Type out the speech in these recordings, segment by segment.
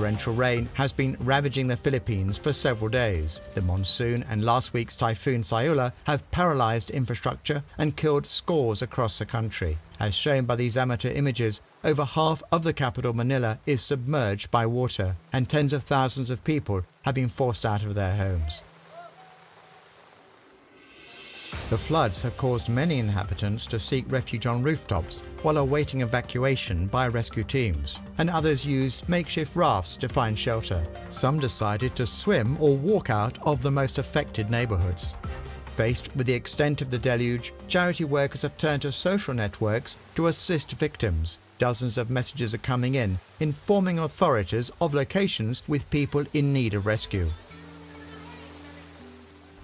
torrential rain has been ravaging the Philippines for several days. The monsoon and last week's typhoon Sayula have paralyzed infrastructure and killed scores across the country. As shown by these amateur images, over half of the capital Manila is submerged by water, and tens of thousands of people have been forced out of their homes. The floods have caused many inhabitants to seek refuge on rooftops while awaiting evacuation by rescue teams, and others used makeshift rafts to find shelter. Some decided to swim or walk out of the most affected neighborhoods. Faced with the extent of the deluge, charity workers have turned to social networks to assist victims. Dozens of messages are coming in, informing authorities of locations with people in need of rescue.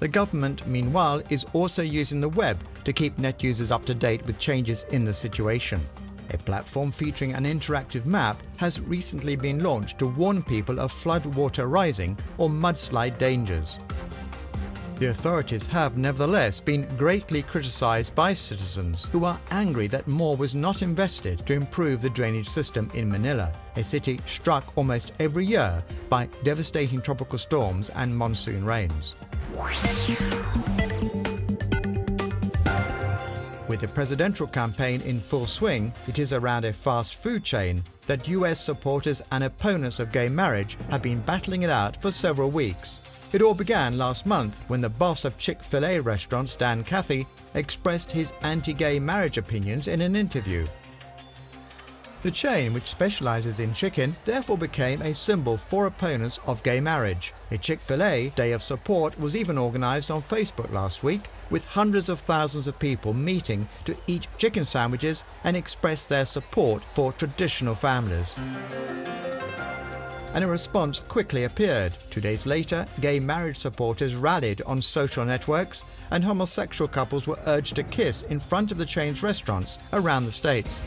The government, meanwhile, is also using the web to keep net users up to date with changes in the situation. A platform featuring an interactive map has recently been launched to warn people of flood water rising or mudslide dangers. The authorities have nevertheless been greatly criticized by citizens who are angry that more was not invested to improve the drainage system in Manila, a city struck almost every year by devastating tropical storms and monsoon rains. With the presidential campaign in full swing, it is around a fast food chain that US supporters and opponents of gay marriage have been battling it out for several weeks. It all began last month when the boss of ChickfilA restaurants, Dan Cathy, expressed his anti-gay marriage opinions in an interview. The chain, which specializes in chicken, therefore became a symbol for opponents of gay marriage. A ChickfilA Day of Support was even organized on Facebook last week, with hundreds of thousands of people meeting to eat chicken sandwiches and express their support for traditional families. And a response quickly appeared. 2 days later, gay marriage supporters rallied on social networks, and homosexual couples were urged to kiss in front of the chain's restaurants around the states.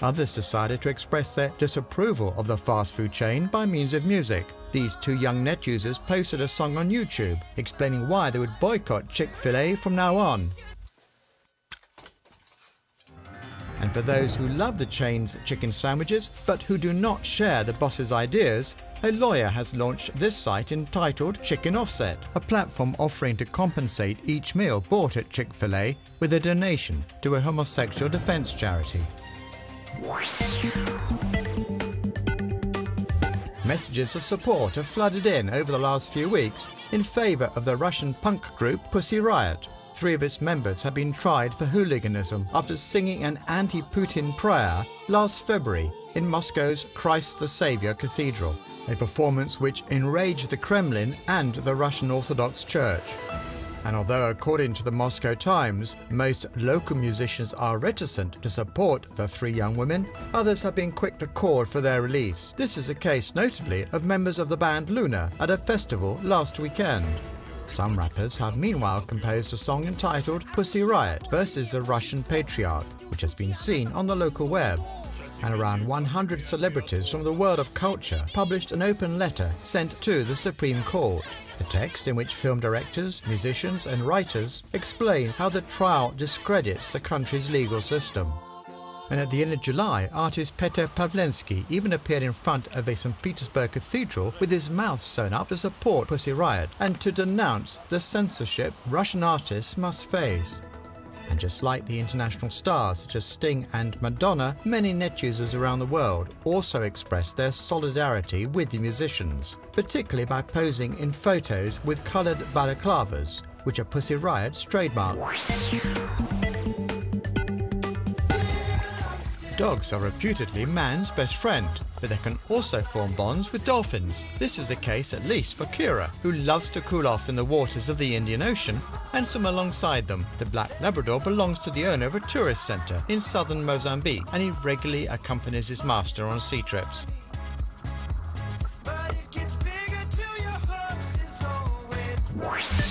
Others decided to express their disapproval of the fast food chain by means of music. These two young net users posted a song on YouTube explaining why they would boycott Chick-fil-A from now on. And for those who love the chain's chicken sandwiches but who do not share the boss's ideas, a lawyer has launched this site entitled Chicken Offset, a platform offering to compensate each meal bought at Chick-fil-A with a donation to a homosexual defense charity. Messages of support have flooded in over the last few weeks in favor of the Russian punk group Pussy Riot. 3 of its members have been tried for hooliganism after singing an anti-Putin prayer last February in Moscow's Christ the Savior Cathedral, a performance which enraged the Kremlin and the Russian Orthodox Church. And although, according to the Moscow Times, most local musicians are reticent to support the 3 young women, others have been quick to call for their release. This is the case notably of members of the band Luna at a festival last weekend. Some rappers have meanwhile composed a song entitled Pussy Riot versus the Russian Patriarch, which has been seen on the local web. And around 100 celebrities from the world of culture published an open letter sent to the Supreme Court. A text in which film directors, musicians and writers explain how the trial discredits the country's legal system. And at the end of July, artist Petr Pavlensky even appeared in front of a St. Petersburg cathedral with his mouth sewn up to support Pussy Riot and to denounce the censorship Russian artists must face. And just like the international stars such as Sting and Madonna, many net users around the world also expressed their solidarity with the musicians, particularly by posing in photos with coloured balaclavas, which are Pussy Riot's trademark. Dogs are reputedly man's best friend, but they can also form bonds with dolphins. This is the case at least for Kira, who loves to cool off in the waters of the Indian Ocean and swim alongside them. The black Labrador belongs to the owner of a tourist centre in southern Mozambique, and he regularly accompanies his master on sea trips. But it gets bigger till your hopes is always